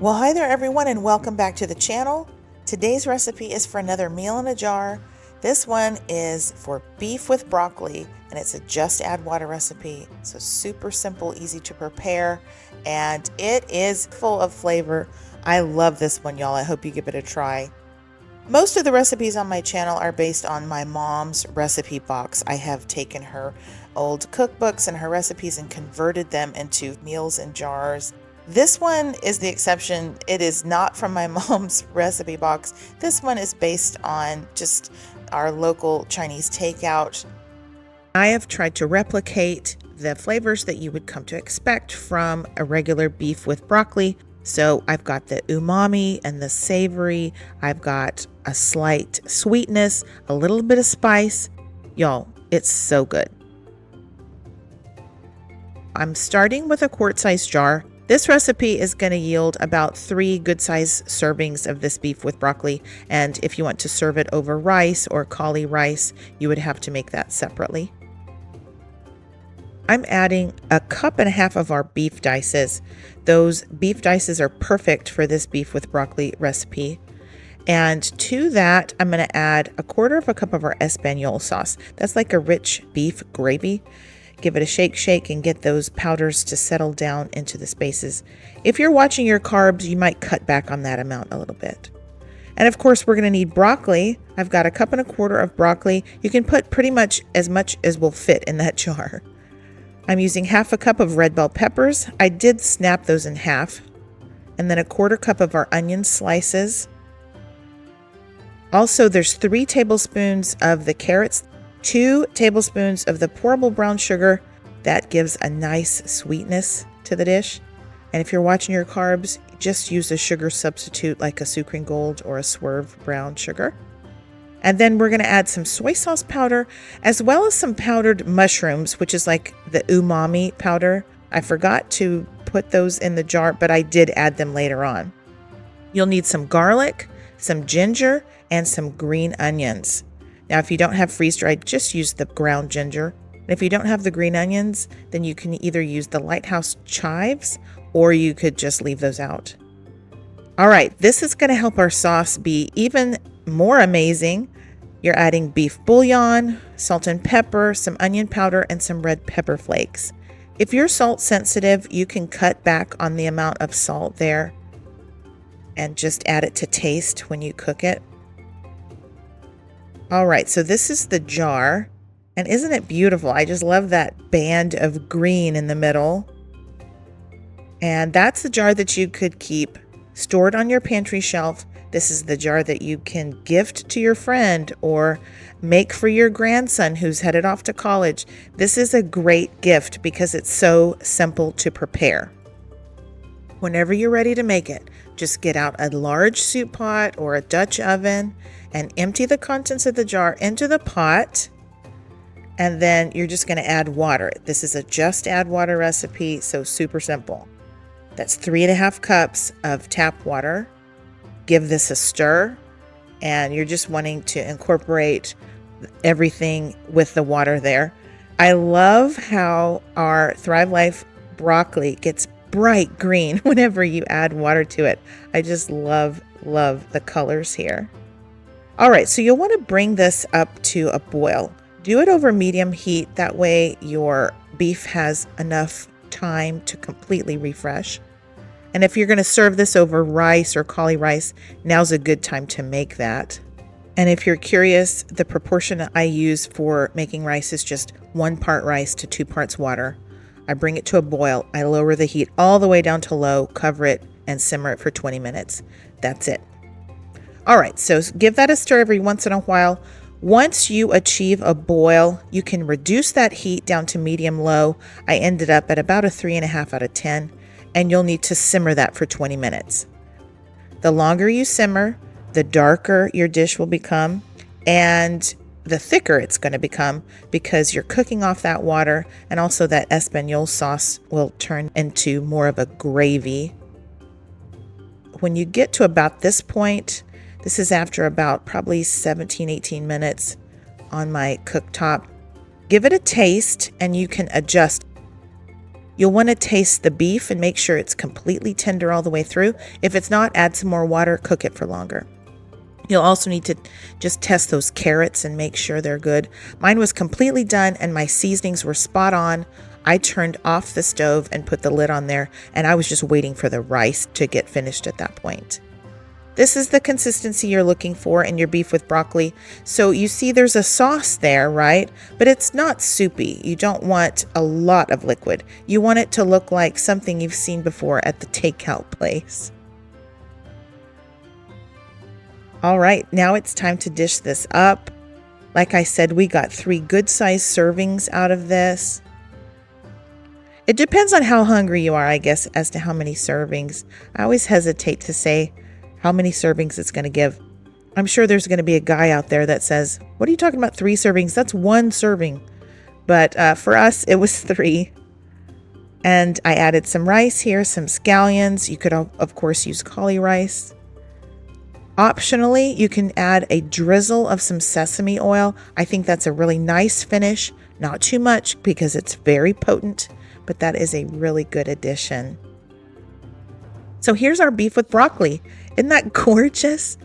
Well, hi there everyone and welcome back to the channel. Today's recipe is for another meal in a jar. This one is for beef with broccoli and it's a just add water recipe. So super simple, easy to prepare, and it is full of flavor. I love this one, y'all. I hope you give it a try. Most of the recipes on my channel are based on my mom's recipe box. I have taken her old cookbooks and her recipes and converted them into meals in jars. This one is the exception. It is not from my mom's recipe box. This one is based on just our local Chinese takeout. I have tried to replicate the flavors that you would come to expect from a regular beef with broccoli. So I've got the umami and the savory. I've got a slight sweetness, a little bit of spice. Y'all, it's so good. I'm starting with a quart-sized jar. This recipe is going to yield about 3 good-sized servings of this beef with broccoli, and if you want to serve it over rice or cauli-rice, you would have to make that separately. I'm adding 1.5 cups of our beef dices. Those beef dices are perfect for this beef with broccoli recipe. And to that, I'm going to add 1/4 cup of our espagnole sauce. That's like a rich beef gravy. Give it a shake and get those powders to settle down into the spaces. If you're watching your carbs, you might cut back on that amount a little bit. And of course, we're going to need broccoli. I've got 1.25 cups of broccoli. You can put pretty much as will fit in that jar. I'm using 1/2 cup of red bell peppers. I did snap those in half. And then 1/4 cup of our onion slices. Also, there's 3 tablespoons of the carrots, 2 tablespoons of the pourable brown sugar. That gives a nice sweetness to the dish. And if you're watching your carbs, just use a sugar substitute like a Sucrine Gold or a Swerve brown sugar. And then we're going to add some soy sauce powder as well as some powdered mushrooms, which is like the umami powder. I forgot to put those in the jar, but I did add them later on. You'll need some garlic, some ginger, and some green onions. Now, if you don't have freeze-dried, just use the ground ginger. And if you don't have the green onions, then you can either use the lighthouse chives or you could just leave those out. All right, this is going to help our sauce be even more amazing. You're adding beef bouillon, salt and pepper, some onion powder, and some red pepper flakes. If you're salt sensitive, you can cut back on the amount of salt there and just add it to taste when you cook it. All right, so this is the jar, and isn't it beautiful? I just love that band of green in the middle. And that's the jar that you could keep stored on your pantry shelf. This is the jar that you can gift to your friend or make for your grandson who's headed off to college. This is a great gift because it's so simple to prepare. Whenever you're ready to make it, just get out a large soup pot or a Dutch oven and empty the contents of the jar into the pot. And then you're just going to add water. This is a just add water recipe, so super simple. That's 3.5 cups of tap water. Give this a stir, and you're just wanting to incorporate everything with the water there. I love how our Thrive Life broccoli gets bright green whenever you add water to it. I just love the colors here. All right, so you'll want to bring this up to a boil. Do it over medium heat. That way your beef has enough time to completely refresh. And if you're going to serve this over rice or cauli-rice, now's a good time to make that. And if you're curious, the proportion I use for making rice is just 1 part rice to 2 parts water. I bring it to a boil. I lower the heat all the way down to low, cover it, and simmer it for 20 minutes. That's it. All right, so give that a stir every once in a while. Once you achieve a boil, you can reduce that heat down to medium-low. I ended up at about a 3.5 out of 10, and you'll need to simmer that for 20 minutes. The longer you simmer, the darker your dish will become, and the thicker it's going to become because you're cooking off that water, and also that espagnole sauce will turn into more of a gravy. When you get to about this point, this is after about probably 17-18 minutes on my cooktop, give it a taste and you can adjust. You'll want to taste the beef and make sure it's completely tender all the way through. If it's not, add some more water, cook it for longer. You'll also need to just test those carrots and make sure they're good. Mine was completely done and my seasonings were spot on. I turned off the stove and put the lid on there, and I was just waiting for the rice to get finished at that point. This is the consistency you're looking for in your beef with broccoli. So you see there's a sauce there, right? But it's not soupy. You don't want a lot of liquid. You want it to look like something you've seen before at the takeout place. All right, now it's time to dish this up. Like I said, we got 3 good-sized servings out of this. It depends on how hungry you are, I guess, as to how many servings. I always hesitate to say how many servings it's going to give. I'm sure there's going to be a guy out there that says, what are you talking about, 3 servings? That's 1 serving. But for us, it was 3. And I added some rice here, some scallions. You could, of course, use cauli-rice. Optionally, you can add a drizzle of some sesame oil. I think that's a really nice finish. Not too much because it's very potent, but that is a really good addition. So here's our beef with broccoli. Isn't that gorgeous?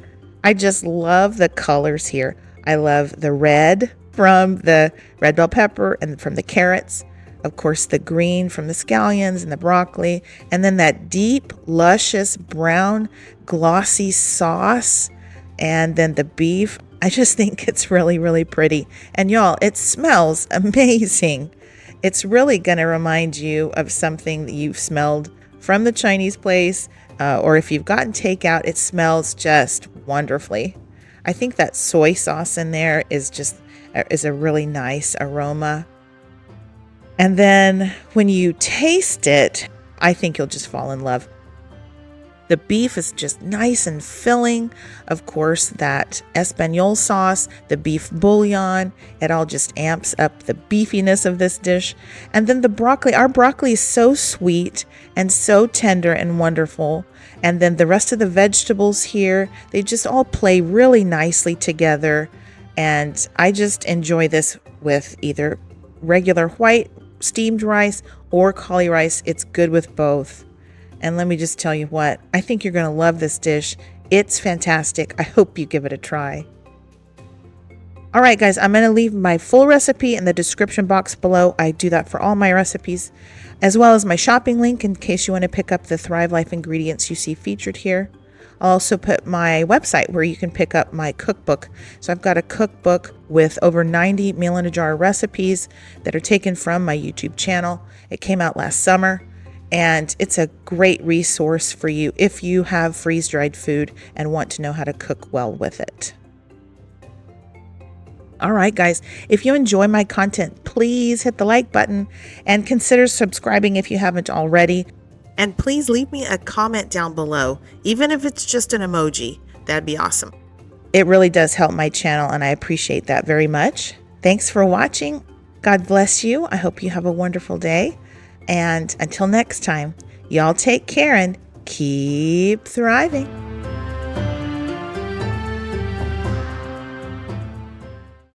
I just love the colors here. I love the red from the red bell pepper and from the carrots. Of course, the green from the scallions and the broccoli. And then that deep, luscious, brown, glossy sauce. And then the beef. I just think it's really, really pretty. And y'all, it smells amazing. It's really going to remind you of something that you've smelled from the Chinese place. Or if you've gotten takeout, it smells just wonderfully. I think that soy sauce in there is a really nice aroma. And then when you taste it, I think you'll just fall in love. The beef is just nice and filling. Of course, that espagnole sauce, the beef bouillon, it all just amps up the beefiness of this dish. And then the broccoli, our broccoli is so sweet and so tender and wonderful. And then the rest of the vegetables here, they just all play really nicely together. And I just enjoy this with either regular white steamed rice or cauli-rice. It's good with both. And let me just tell you what, I think you're going to love this dish. It's fantastic. I hope you give it a try. All right, guys, I'm going to leave my full recipe in the description box below. I do that for all my recipes, as well as my shopping link in case you want to pick up the Thrive Life ingredients you see featured here. I'll also put my website where you can pick up my cookbook. So I've got a cookbook with over 90 meal in a jar recipes that are taken from my YouTube channel. It came out last summer. And it's a great resource for you if you have freeze-dried food and want to know how to cook well with it. All right, guys, if you enjoy my content, please hit the like button and consider subscribing if you haven't already. And please leave me a comment down below, even if it's just an emoji. That'd be awesome. It really does help my channel, and I appreciate that very much. Thanks for watching. God bless you. I hope you have a wonderful day. And until next time, y'all take care and keep thriving.